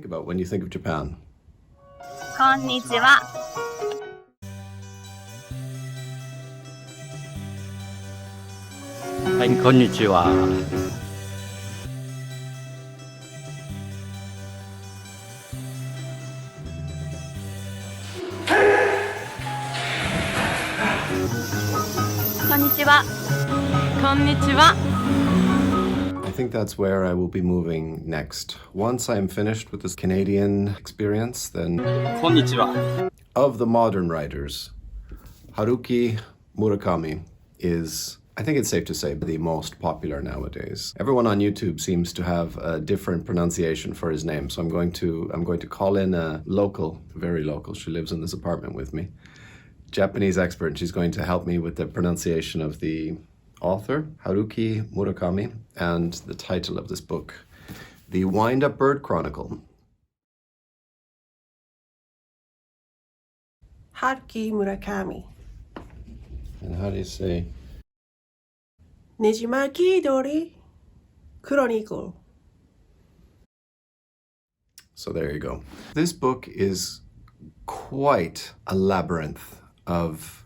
about when you think of Japan? Konnichiwa. Konnichiwa. Konnichiwa. Konnichiwa. I think that's where I will be moving next. Once I'm finished with this Canadian experience, then... Konnichiwa. Of the modern writers, Haruki Murakami is, I think it's safe to say, the most popular nowadays. Everyone on YouTube seems to have a different pronunciation for his name, so I'm going to call in a local, very local, she lives in this apartment with me, Japanese expert, and she's going to help me with the pronunciation of the author, Haruki Murakami, and the title of this book, The Wind-Up Bird Chronicle. Haruki Murakami. And how do you say? Nejimaki Dori Chronicle. So there you go. This book is quite a labyrinth of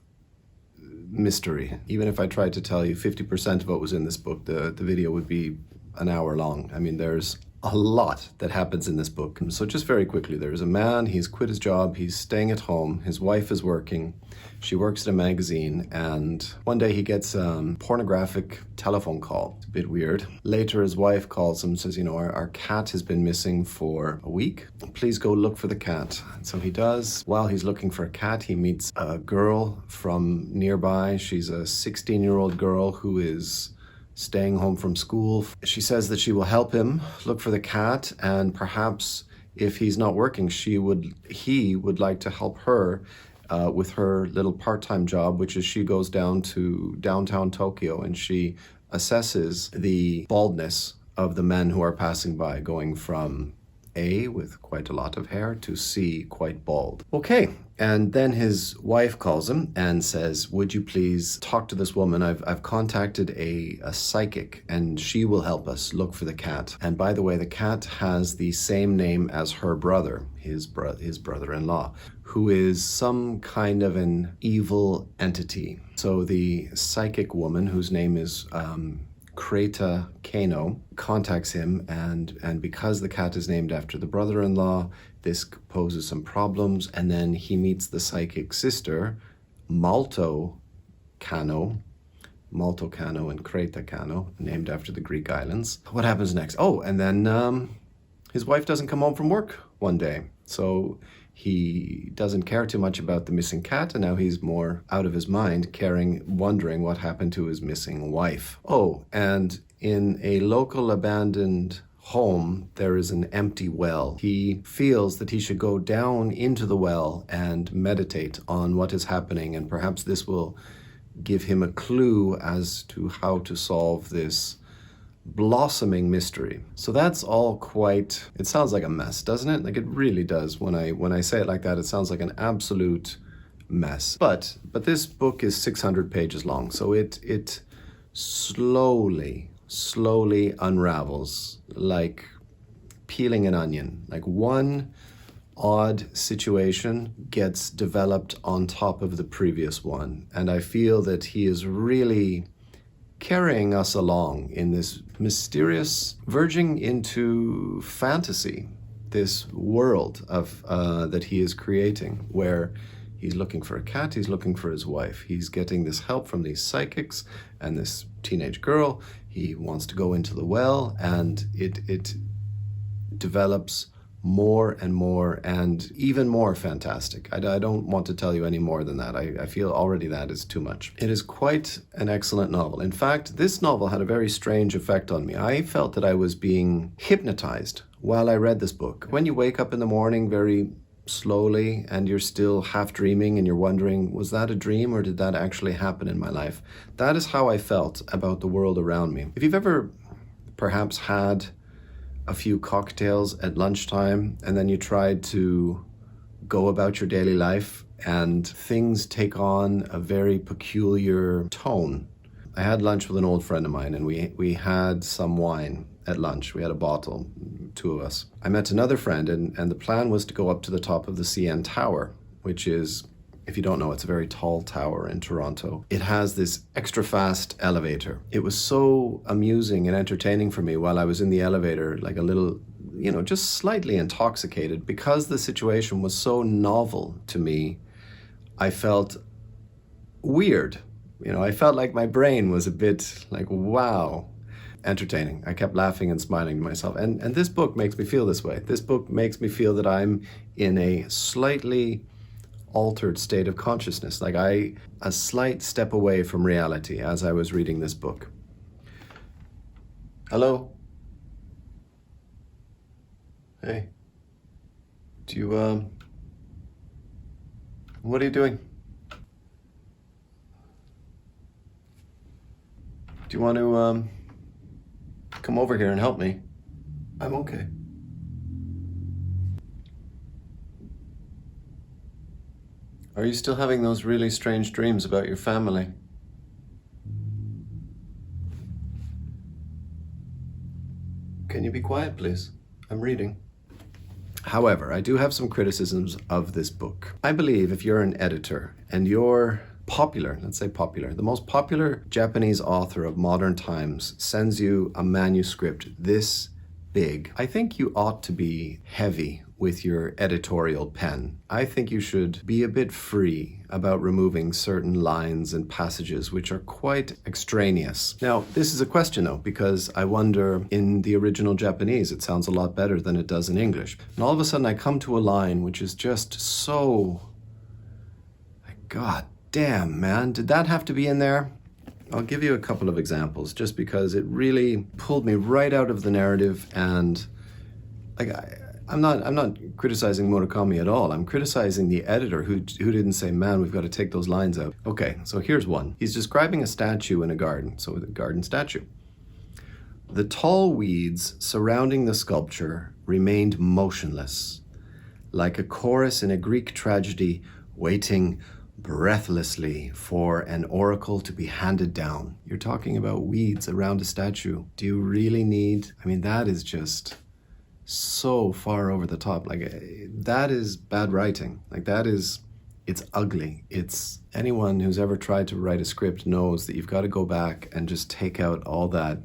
mystery. Even if I tried to tell you 50% of what was in this book, the video would be an hour long. I mean, there's a lot that happens in this book. So just very quickly, there's a man, he's quit his job, he's staying at home, his wife is working, she works at a magazine, and one day he gets a pornographic telephone call. It's a bit weird. Later his wife calls him, says, you know, our cat has been missing for a week. Please go look for the cat. And so he does. While he's looking for a cat, he meets a girl from nearby. She's a 16-year-old girl who is staying home from school. She says that she will help him look for the cat, and perhaps if he's not working, he would like to help her with her little part-time job, which is she goes down to downtown Tokyo and she assesses the baldness of the men who are passing by, going from A, with quite a lot of hair, to C, quite bald. Okay, and then his wife calls him and says, would you please talk to this woman? I've contacted a psychic and she will help us look for the cat. And by the way, the cat has the same name as her brother, his brother-in-law, who is some kind of an evil entity. So the psychic woman, whose name is Kreta Kano, contacts him, and because the cat is named after the brother-in-law, this poses some problems, and then he meets the psychic sister, Malto Kano and Kreta Kano, named after the Greek islands. What happens next? Oh, and then his wife doesn't come home from work one day, so he doesn't care too much about the missing cat, and now he's more out of his mind, wondering what happened to his missing wife. Oh, and in a local abandoned home, there is an empty well. He feels that he should go down into the well and meditate on what is happening, and perhaps this will give him a clue as to how to solve this blossoming mystery. So that's all quite, it sounds like a mess, doesn't it? Like, it really does. When I say it like that, it sounds like an absolute mess. But this book is 600 pages long, so it slowly unravels, like peeling an onion. Like, one odd situation gets developed on top of the previous one. And I feel that he is really carrying us along in this mysterious, verging into fantasy, this world of that he is creating, where he's looking for a cat, he's looking for his wife, he's getting this help from these psychics and this teenage girl. He wants to go into the well, and it develops more and more, and even more fantastic. I don't want to tell you any more than that. I feel already that is too much. It is quite an excellent novel. In fact, this novel had a very strange effect on me. I felt that I was being hypnotized while I read this book. When you wake up in the morning very slowly and you're still half dreaming and you're wondering, was that a dream or did that actually happen in my life? That is how I felt about the world around me. If you've ever perhaps had a few cocktails at lunchtime and then you tried to go about your daily life and things take on a very peculiar tone. I had lunch with an old friend of mine and we had some wine, at lunch. We had a bottle, two of us. I met another friend, and the plan was to go up to the top of the CN Tower, which is, if you don't know, it's a very tall tower in Toronto. It has this extra fast elevator. It was so amusing and entertaining for me while I was in the elevator, like a little, just slightly intoxicated, because the situation was so novel to me. I felt weird. I felt like my brain was a bit like, wow, entertaining. I kept laughing and smiling to myself. And this book makes me feel this way. This book makes me feel that I'm in a slightly altered state of consciousness, like a slight step away from reality as I was reading this book. Hello? Hey. What are you doing? Do you want to come over here and help me? I'm okay. Are you still having those really strange dreams about your family? Can you be quiet, please? I'm reading. However, I do have some criticisms of this book. I believe if you're an editor and you're popular, let's say popular, the most popular Japanese author of modern times sends you a manuscript this big, I think you ought to be heavy with your editorial pen. I think you should be a bit free about removing certain lines and passages which are quite extraneous. Now, this is a question though, because I wonder, in the original Japanese, it sounds a lot better than it does in English. And all of a sudden I come to a line which is just so, God damn, man, did that have to be in there? I'll give you a couple of examples just because it really pulled me right out of the narrative, and I'm not criticizing Murakami at all. I'm criticizing the editor who didn't say, man, we've got to take those lines out. Okay, so here's one. He's describing a statue in a garden, so a garden statue. The tall weeds surrounding the sculpture remained motionless, like a chorus in a Greek tragedy waiting breathlessly for an oracle to be handed down. You're talking about weeds around a statue. Do you really need? I mean, that is just so far over the top. That is bad writing. It's ugly. It's, anyone who's ever tried to write a script knows that you've got to go back and just take out all that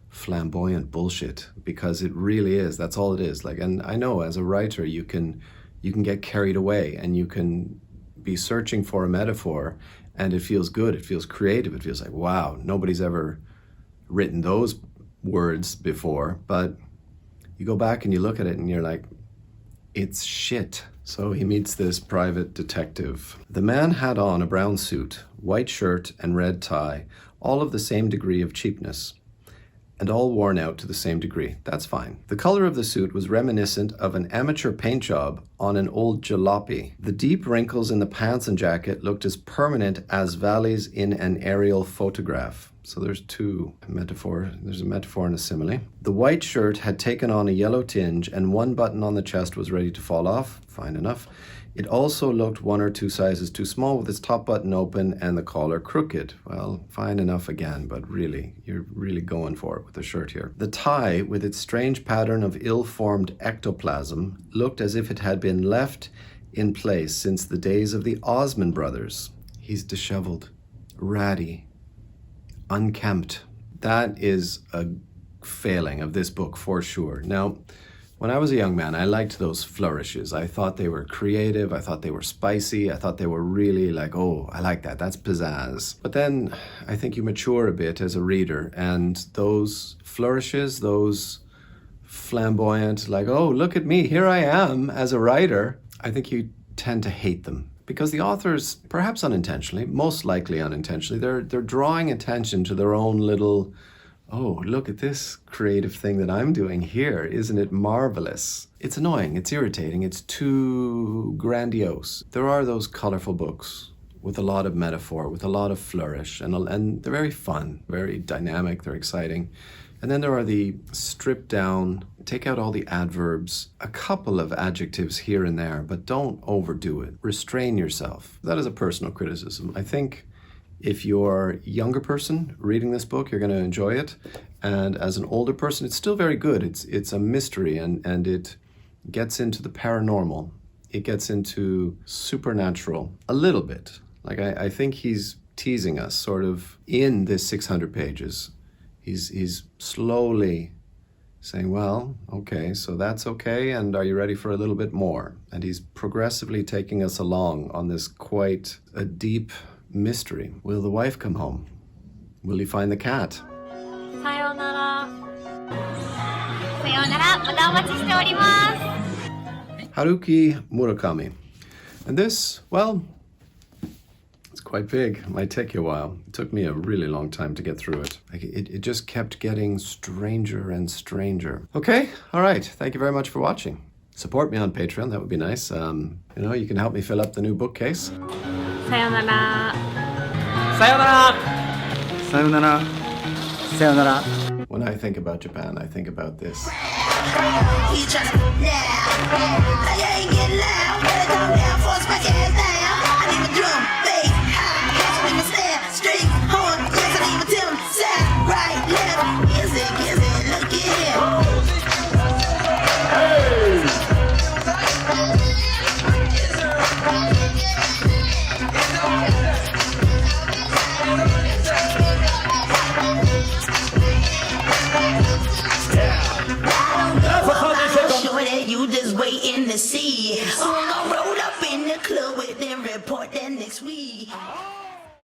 flamboyant bullshit, because it really is. That's all it is. And I know as a writer, you can get carried away and you can be searching for a metaphor, and it feels good. It feels creative. It feels like, wow, nobody's ever written those words before. But you go back and you look at it and you're like, it's shit. So he meets this private detective. The man had on a brown suit, white shirt and red tie, all of the same degree of cheapness, and all worn out to the same degree. That's fine. The color of the suit was reminiscent of an amateur paint job on an old jalopy. The deep wrinkles in the pants and jacket looked as permanent as valleys in an aerial photograph. So there's two metaphors. There's a metaphor and a simile. The white shirt had taken on a yellow tinge, and one button on the chest was ready to fall off. Fine enough. It also looked 1 or 2 sizes too small, with its top button open and the collar crooked. Well, fine enough again, but really, you're really going for it with the shirt here. The tie, with its strange pattern of ill-formed ectoplasm, looked as if it had been left in place since the days of the Osmond brothers. He's disheveled, ratty, unkempt. That is a failing of this book for sure. Now, when I was a young man, I liked those flourishes. I thought they were creative. I thought they were spicy. I thought they were really like, oh, I like that. That's pizzazz. But then I think you mature a bit as a reader, and those flourishes, those flamboyant, like, oh, look at me, here I am as a writer, I think you tend to hate them. Because the authors, perhaps unintentionally, most likely unintentionally, they're drawing attention to their own little, oh, look at this creative thing that I'm doing here. Isn't it marvelous? It's annoying, it's irritating, it's too grandiose. There are those colorful books with a lot of metaphor, with a lot of flourish, and they're very fun, very dynamic, they're exciting. And then there are the stripped down, take out all the adverbs, a couple of adjectives here and there, but don't overdo it. Restrain yourself. That is a personal criticism. I think If you're a younger person reading this book, you're going to enjoy it. And as an older person, it's still very good. It's a mystery, and it gets into the paranormal. It gets into supernatural a little bit. Like I think he's teasing us sort of in this 600 pages. He's slowly saying, well, okay, so that's okay, and are you ready for a little bit more? And he's progressively taking us along on this quite a deep mystery. Will the wife come home? Will he find the cat? さようなら。さようなら。またお待ちしております。 Haruki Murakami. And this, well, it's quite big. It might take you a while. It took me a really long time to get through it. Like it just kept getting stranger and stranger. Okay, all right. Thank you very much for watching. Support me on Patreon. That would be nice. You can help me fill up the new bookcase. さようなら。さよなら。さよなら。さよなら。 When I think about Japan, I think about this. He tryna now. I ain't getting loud. Better calm down before I smack your ass down. I need my drum, bass, high. Catch me my snare, string, horn. Yes, I need my tune. Side, right, left. Is it, look at here. You just waiting to see. I'm gonna roll up in the club with them report that next week.